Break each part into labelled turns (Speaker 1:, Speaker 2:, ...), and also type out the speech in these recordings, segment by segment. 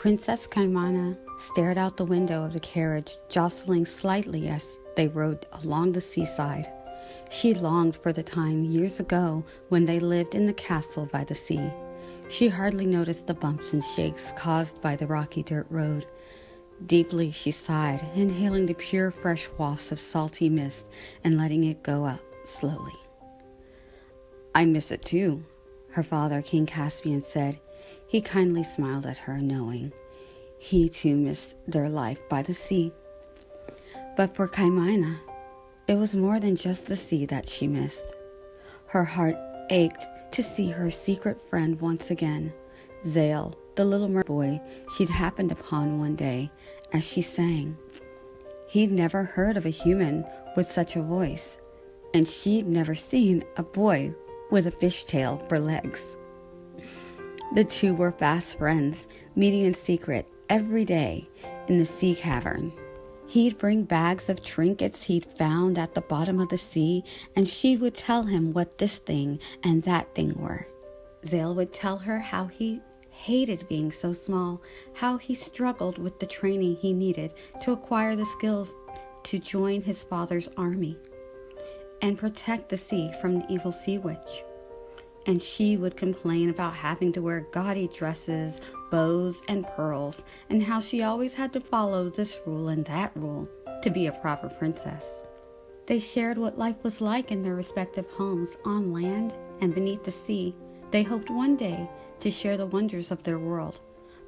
Speaker 1: Princess Kaimana stared out the window of the carriage, jostling slightly as they rode along the seaside. She longed for the time years ago when they lived in the castle by the sea. She hardly noticed the bumps and shakes caused by the rocky dirt road. Deeply she sighed, inhaling the pure fresh wafts of salty mist and letting it go up slowly. "I miss it too," her father, King Caspian, said. He kindly smiled at her, knowing he too missed their life by the sea. But for Kaimana, it was more than just the sea that she missed. Her heart ached to see her secret friend once again, Zale, the little mermaid boy she'd happened upon one day as she sang. He'd never heard of a human with such a voice, and she'd never seen a boy with a fishtail for legs. The two were fast friends, meeting in secret every day in the sea cavern. He'd bring bags of trinkets he'd found at the bottom of the sea, and she would tell him what this thing and that thing were. Zale would tell her how he hated being so small, how he struggled with the training he needed to acquire the skills to join his father's army and protect the sea from the evil sea witch. And she would complain about having to wear gaudy dresses, bows, and pearls, and how she always had to follow this rule and that rule to be a proper princess. They shared what life was like in their respective homes on land and beneath the sea. They hoped one day to share the wonders of their world,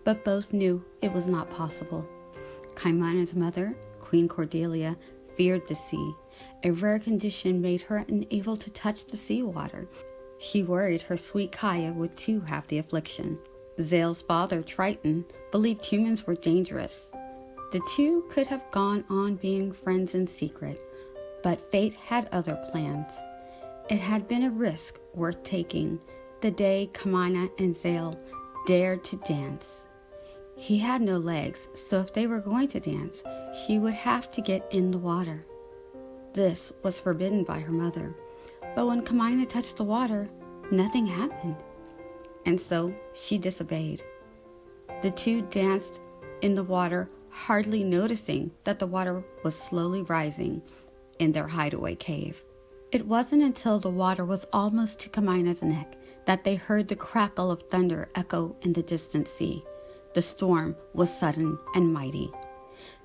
Speaker 1: but both knew it was not possible. Kaimana's mother, Queen Cordelia, feared the sea. A rare condition made her unable to touch the seawater. She worried her sweet Kaya would too have the affliction. Zale's father, Triton, believed humans were dangerous. The two could have gone on being friends in secret, but fate had other plans. It had been a risk worth taking the day Kaimana and Zale dared to dance. He had no legs, so if they were going to dance, she would have to get in the water. This was forbidden by her mother. But when Kaimana touched the water, nothing happened. And so she disobeyed. The two danced in the water, hardly noticing that the water was slowly rising in their hideaway cave. It wasn't until the water was almost to Kamina's neck that they heard the crackle of thunder echo in the distant sea. The storm was sudden and mighty.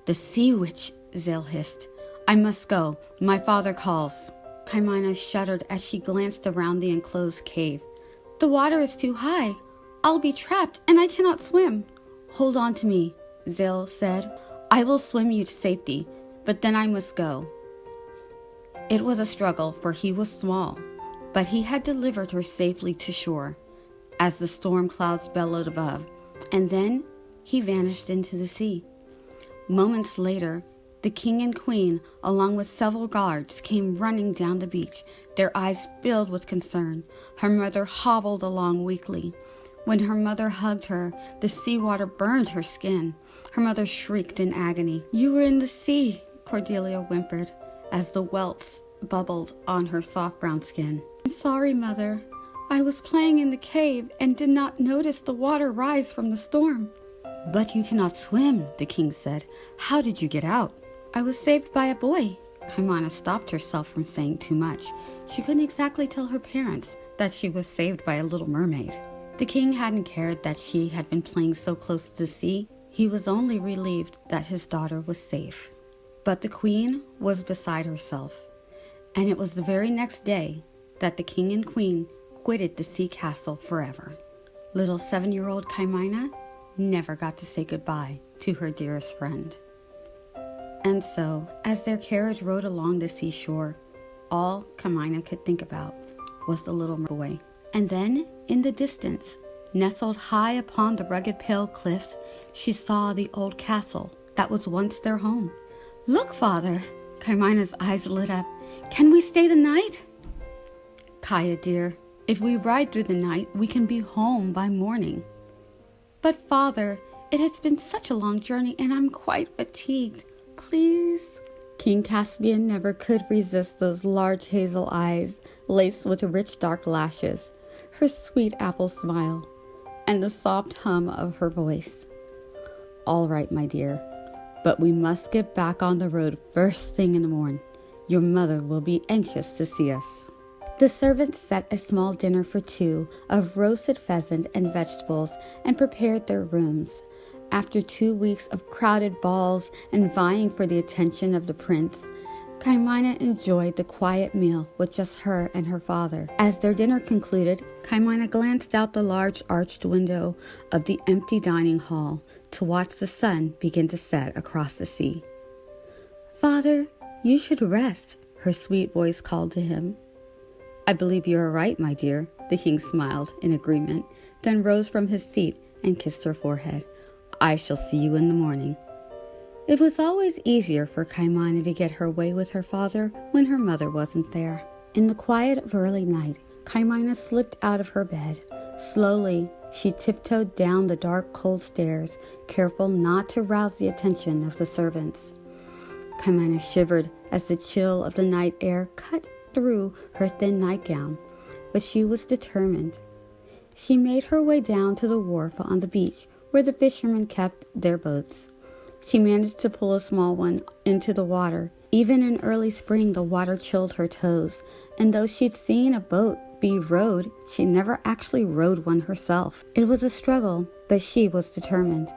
Speaker 1: "The sea witch," Zale hissed. "I must go. My father calls." Kaimana shuddered as she glanced around the enclosed cave. "The water is too high. I'll be trapped and I cannot swim." "Hold on to me," Zale said. "I will swim you to safety, but then I must go." It was a struggle, for he was small, but he had delivered her safely to shore as the storm clouds bellowed above, and then he vanished into the sea. Moments later, the king and queen, along with several guards, came running down the beach, their eyes filled with concern. Her mother hobbled along weakly. When her mother hugged her, the seawater burned her skin. Her mother shrieked in agony. "You were in the sea," Cordelia whimpered, as the welts bubbled on her soft brown skin. "I'm sorry, Mother. I was playing in the cave and did not notice the water rise from the storm." "But you cannot swim," the king said. "How did you get out?" "I was saved by a boy." Kaimana stopped herself from saying too much. She couldn't exactly tell her parents that she was saved by a little mermaid. The king hadn't cared that she had been playing so close to the sea. He was only relieved that his daughter was safe. But the queen was beside herself, and it was the very next day that the king and queen quitted the sea castle forever. Little 7-year-old Kaimana never got to say goodbye to her dearest friend. And so, as their carriage rode along the seashore, all Kaimana could think about was the little boy. And then, in the distance, nestled high upon the rugged pale cliffs, she saw the old castle that was once their home. "Look, Father!" Kaimana's eyes lit up. "Can we stay the night?" "Kaya, dear, if we ride through the night, we can be home by morning." "But, Father, it has been such a long journey and I'm quite fatigued. Please." King Caspian never could resist those large hazel eyes laced with rich dark lashes, her sweet apple smile, and the soft hum of her voice. all right, my dear. But we must get back on the road first thing in the morning. Your mother will be anxious to see us." The servants set a small dinner for two of roasted pheasant and vegetables and prepared their rooms. After 2 weeks of crowded balls and vying for the attention of the prince, Kaimina enjoyed the quiet meal with just her and her father. As their dinner concluded, Kaimina glanced out the large arched window of the empty dining hall to watch the sun begin to set across the sea. "Father, you should rest," her sweet voice called to him. "I believe you are right, my dear," the king smiled in agreement, then rose from his seat and kissed her forehead. "I shall see you in the morning." It was always easier for Kaimina to get her way with her father when her mother wasn't there. In the quiet of early night, Kaimina slipped out of her bed. Slowly, she tiptoed down the dark, cold stairs, careful not to rouse the attention of the servants. Kaimina shivered as the chill of the night air cut through her thin nightgown, but she was determined. She made her way down to the wharf on the beach where the fishermen kept their boats. She managed to pull a small one into the water. Even in early spring, the water chilled her toes, and though she'd seen a boat be rowed, she never actually rowed one herself. It was a struggle, but she was determined.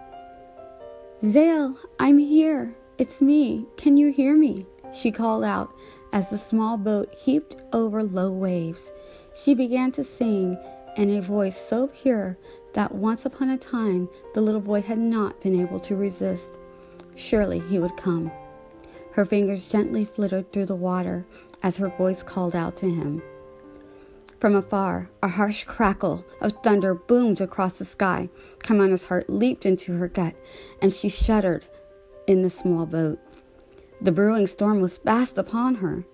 Speaker 1: "Zale, I'm here. It's me. Can you hear me?" she called out as the small boat heaped over low waves. She began to sing in a voice so pure that once upon a time the little boy had not been able to resist. Surely he would come. Her fingers gently flitted through the water as her voice called out to him. From afar, a harsh crackle of thunder boomed across the sky. Kaimina's heart leaped into her gut, and she shuddered in the small boat. The brewing storm was fast upon her.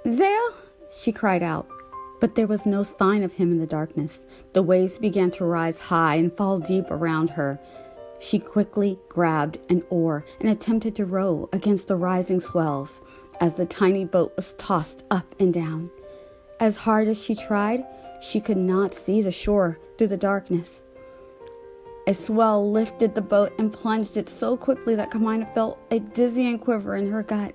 Speaker 1: "Zale!" she cried out. But there was no sign of him in the darkness. The waves began to rise high and fall deep around her. She quickly grabbed an oar and attempted to row against the rising swells as the tiny boat was tossed up and down. As hard as she tried, she could not see the shore through the darkness. A swell lifted the boat and plunged it so quickly that Kaimina felt a dizzying quiver in her gut.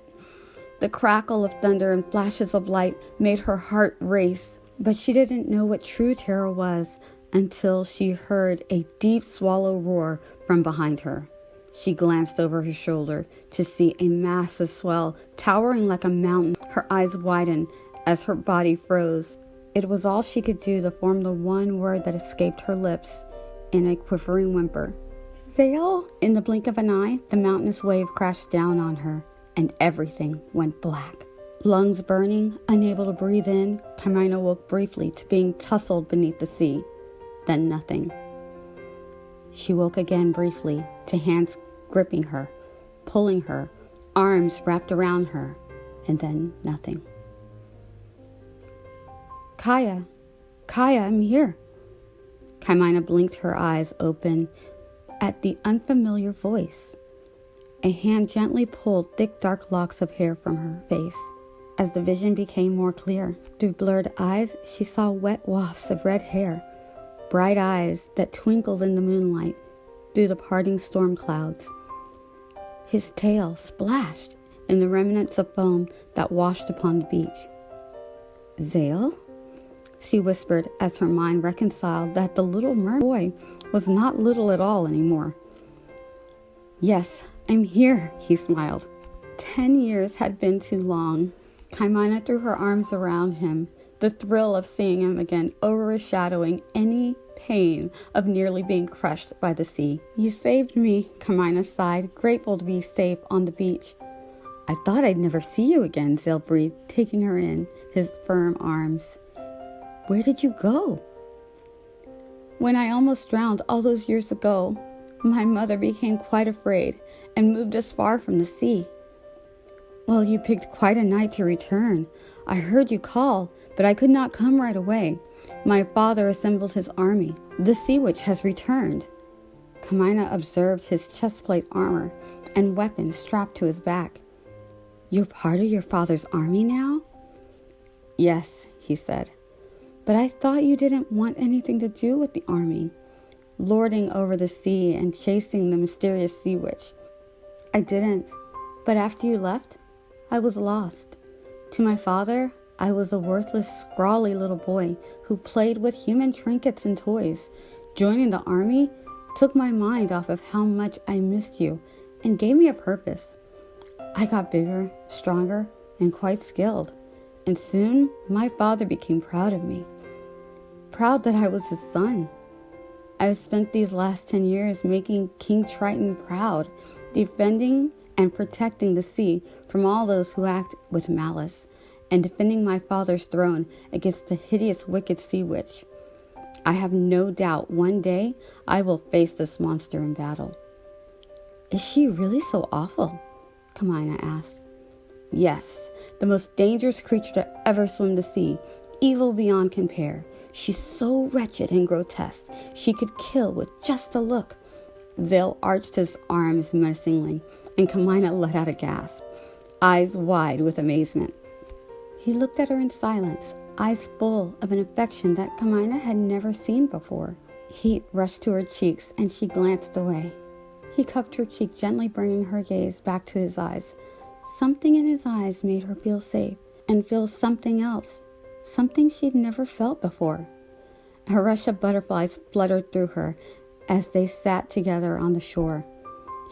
Speaker 1: The crackle of thunder and flashes of light made her heart race, but she didn't know what true terror was until she heard a deep swallow roar from behind her. She glanced over her shoulder to see a massive swell towering like a mountain. Her eyes widened as her body froze. It was all she could do to form the one word that escaped her lips in a quivering whimper. "Zale!" In the blink of an eye, the mountainous wave crashed down on her, and everything went black. Lungs burning, unable to breathe in, Kaimina woke briefly to being tussled beneath the sea. Then nothing. She woke again briefly to hands gripping her, pulling her, arms wrapped around her, and then nothing. Kaya, I'm here." Kaimina blinked her eyes open at the unfamiliar voice. A hand gently pulled thick dark locks of hair from her face. As the vision became more clear, through blurred eyes she saw wet wafts of red hair, bright eyes that twinkled in the moonlight through the parting storm clouds. His tail splashed in the remnants of foam that washed upon the beach. "Zale?" she whispered as her mind reconciled that the little mermaid boy was not little at all anymore. "Yes, I'm here," he smiled. 10 years had been too long. Kaimina threw her arms around him, the thrill of seeing him again overshadowing any pain of nearly being crushed by the sea. "You saved me," Kaimina sighed, grateful to be safe on the beach. "I thought I'd never see you again," Zale breathed, taking her in his firm arms. "Where did you go?" "When I almost drowned all those years ago, my mother became quite afraid and moved us far from the sea." "Well, you picked quite a night to return. I heard you call, but I could not come right away. My father assembled his army. The Sea Witch has returned." Kaimina observed his chestplate armor and weapons strapped to his back. "You're part of your father's army now?" "Yes," he said. "But I thought you didn't want anything to do with the army." lording over the sea and chasing the mysterious sea witch. I didn't, but after you left, I was lost. To my father, I was a worthless, scrawly little boy who played with human trinkets and toys. Joining the army took my mind off of how much I missed you and gave me a purpose. I got bigger, stronger, and quite skilled, and soon my father became proud of me. Proud that I was his son. I've spent these last 10 years making King Triton proud, defending and protecting the sea from all those who act with malice, and defending my father's throne against the hideous wicked sea witch. I have no doubt one day I will face this monster in battle. Is she really so awful? Kamina asked. Yes, the most dangerous creature to ever swim the sea, evil beyond compare. She's so wretched and grotesque, she could kill with just a look. Zale arched his arms menacingly, and Kamina let out a gasp, eyes wide with amazement. He looked at her in silence, eyes full of an affection that Kamina had never seen before. Heat rushed to her cheeks, and she glanced away. He cupped her cheek, gently bringing her gaze back to his eyes. Something in his eyes made her feel safe, and feel something else, something she'd never felt before. A rush of butterflies fluttered through her as they sat together on the shore.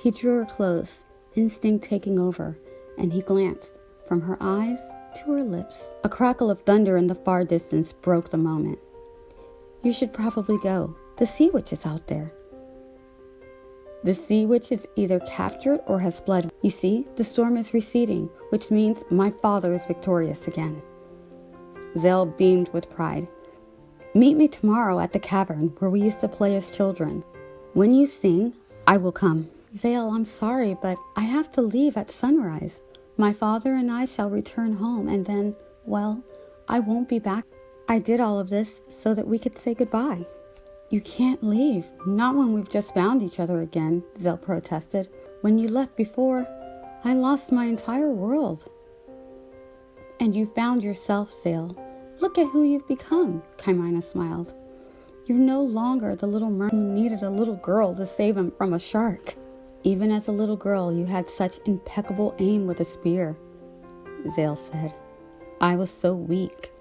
Speaker 1: He drew her close, instinct taking over, and he glanced from her eyes to her lips. A crackle of thunder in the far distance broke the moment. You should probably go. The sea witch is out there. The sea witch is either captured or has fled. You see, the storm is receding, which means my father is victorious again. Zale beamed with pride. Meet me tomorrow at the cavern where we used to play as children. When you sing, I will come. Zale, I'm sorry, but I have to leave at sunrise. My father and I shall return home, and then, well, I won't be back. I did all of this so that we could say goodbye. You can't leave, not when we've just found each other again, Zale protested. When you left before, I lost my entire world. And you found yourself, Zale. Look at who you've become, Kamina smiled. You're no longer the little mermaid who needed a little girl to save him from a shark. Even as a little girl, you had such impeccable aim with a spear, Zale said. I was so weak.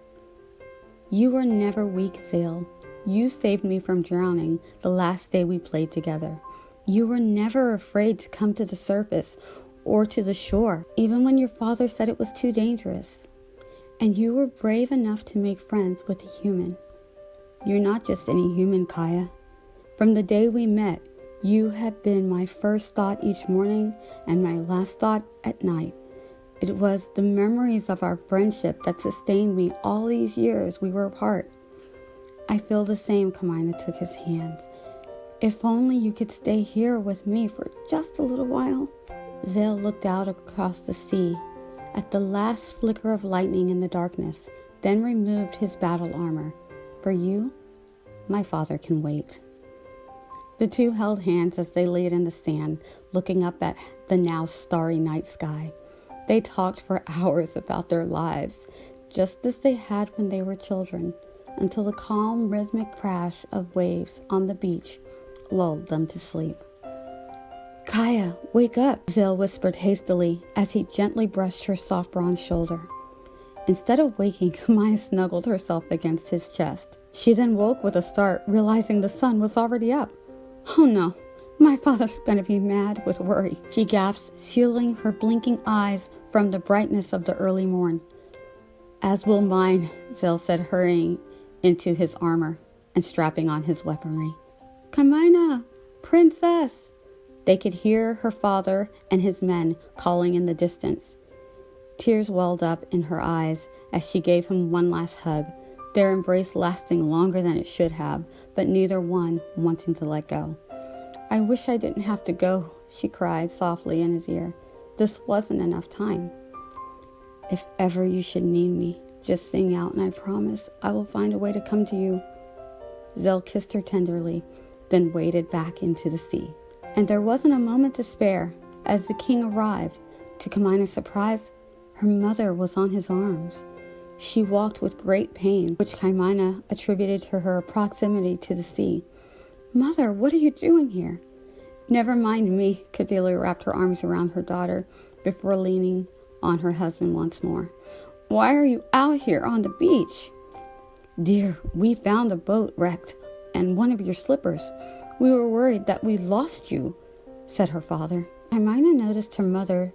Speaker 1: You were never weak, Zale. You saved me from drowning the last day we played together. You were never afraid to come to the surface or to the shore, even when your father said it was too dangerous. And you were brave enough to make friends with a human. You're not just any human, Kaya. From the day we met, you have been my first thought each morning and my last thought at night. It was the memories of our friendship that sustained me all these years we were apart. I feel the same, Kamina took his hands. If only you could stay here with me for just a little while. Zale looked out across the sea at the last flicker of lightning in the darkness, then removed his battle armor. For you, my father can wait. The two held hands as they laid in the sand, looking up at the now starry night sky. They talked for hours about their lives, just as they had when they were children, until the calm, rhythmic crash of waves on the beach lulled them to sleep. Kaya, wake up, Zale whispered hastily as he gently brushed her soft bronze shoulder. Instead of waking, Maya snuggled herself against his chest. She then woke with a start, realizing the sun was already up. Oh no, my father's going to be mad with worry, she gasped, shielding her blinking eyes from the brightness of the early morn. As will mine, Zale said, hurrying into his armor and strapping on his weaponry. Kamina, princess! They could hear her father and his men calling in the distance. Tears welled up in her eyes as she gave him one last hug, their embrace lasting longer than it should have, but neither one wanting to let go. I wish I didn't have to go, she cried softly in his ear. This wasn't enough time. If ever you should need me, just sing out and I promise I will find a way to come to you. Zale kissed her tenderly, then waded back into the sea. And there wasn't a moment to spare. As the king arrived, to Kamina's surprise, her mother was on his arms. She walked with great pain, which Kamina attributed to her proximity to the sea. Mother, what are you doing here? Never mind me. Cordelia wrapped her arms around her daughter before leaning on her husband once more. Why are you out here on the beach? Dear, we found a boat wrecked and one of your slippers. We were worried that we lost you, said her father. Hermione noticed her mother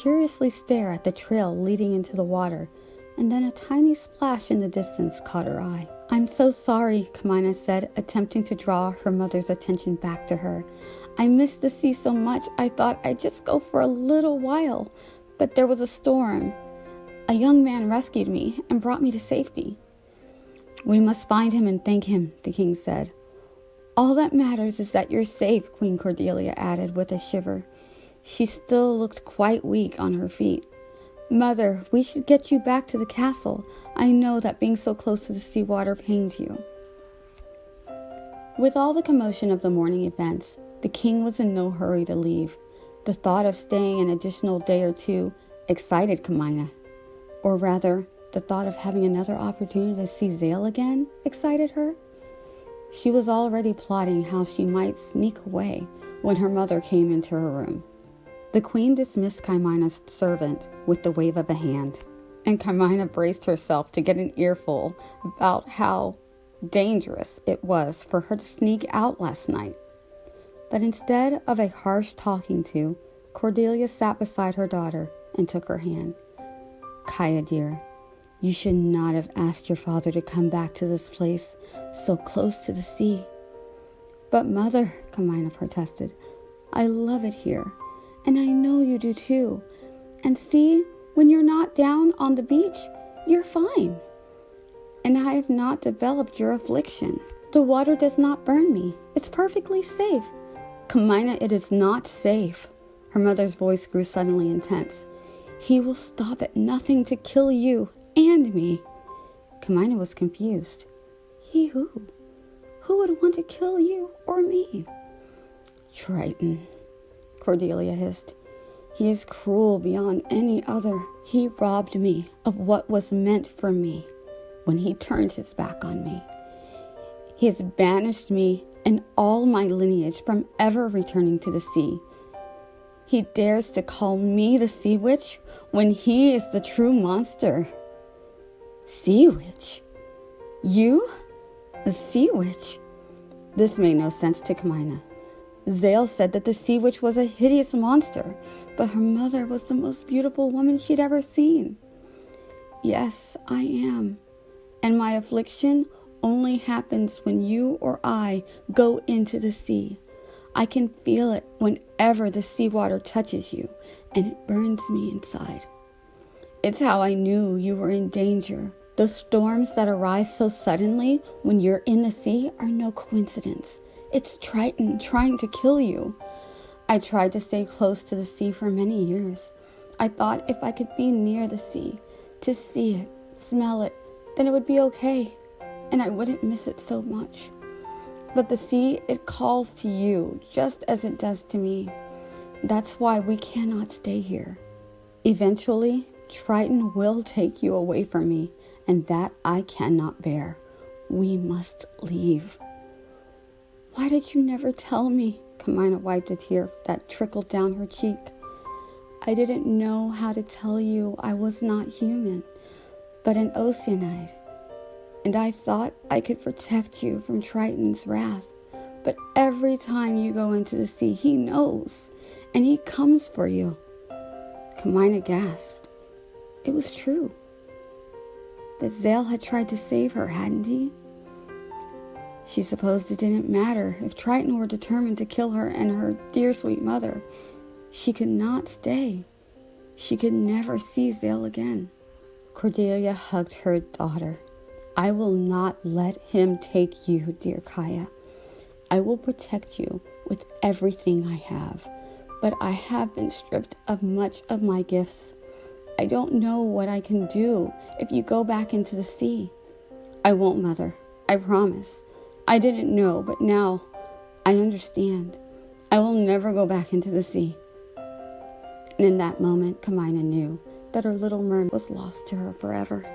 Speaker 1: curiously stare at the trail leading into the water, and then a tiny splash in the distance caught her eye. I'm so sorry, Hermione said, attempting to draw her mother's attention back to her. I missed the sea so much I thought I'd just go for a little while, but there was a storm. A young man rescued me and brought me to safety. We must find him and thank him, the king said. All that matters is that you're safe, Queen Cordelia added with a shiver. She still looked quite weak on her feet. Mother, we should get you back to the castle. I know that being so close to the seawater pains you. With all the commotion of the morning events, the king was in no hurry to leave. The thought of staying an additional day or two excited Hermione. Or rather, the thought of having another opportunity to see Zale again excited her. She was already plotting how she might sneak away when her mother came into her room. The queen dismissed Hermione's servant with the wave of a hand, and Hermione braced herself to get an earful about how dangerous it was for her to sneak out last night. But instead of a harsh talking to, Cordelia sat beside her daughter and took her hand. Kaya, dear, you should not have asked your father to come back to this place so close to the sea. But Mother, Hermione protested, I love it here, and I know you do too. And see, when you're not down on the beach, you're fine. And I have not developed your affliction. The water does not burn me. It's perfectly safe. Hermione, it is not safe. Her mother's voice grew suddenly intense. He will stop at nothing to kill you and me. Hermione was confused. He who? Who would want to kill you or me? Triton, Cordelia hissed. He is cruel beyond any other. He robbed me of what was meant for me when he turned his back on me. He has banished me and all my lineage from ever returning to the sea. He dares to call me the Sea Witch when he is the true monster. Sea Witch? You? A Sea Witch? This made no sense to Hermione. Zale said that the Sea Witch was a hideous monster, but her mother was the most beautiful woman she'd ever seen. Yes, I am. And my affliction only happens when you or I go into the sea. I can feel it whenever the seawater touches you, and it burns me inside. It's how I knew you were in danger. The storms that arise so suddenly when you're in the sea are no coincidence. It's Triton trying to kill you. I tried to stay close to the sea for many years. I thought if I could be near the sea, to see it, smell it, then it would be okay, and I wouldn't miss it so much. But the sea, it calls to you just as it does to me. That's why we cannot stay here. Eventually, Triton will take you away from me, and that I cannot bear. We must leave. Why did you never tell me? Hermione wiped a tear that trickled down her cheek. I didn't know how to tell you I was not human, but an Oceanide. And I thought I could protect you from Triton's wrath. But every time you go into the sea, he knows, and he comes for you. Hermione gasped. It was true. But Zale had tried to save her, hadn't he? She supposed it didn't matter if Triton were determined to kill her and her dear sweet mother. She could not stay. She could never see Zale again. Cordelia hugged her daughter. I will not let him take you, dear Kaya. I will protect you with everything I have, but I have been stripped of much of my gifts. I don't know what I can do if you go back into the sea. I won't, Mother. I promise. I didn't know, but now I understand. I will never go back into the sea. And in that moment, Hermione knew that her little mermaid was lost to her forever.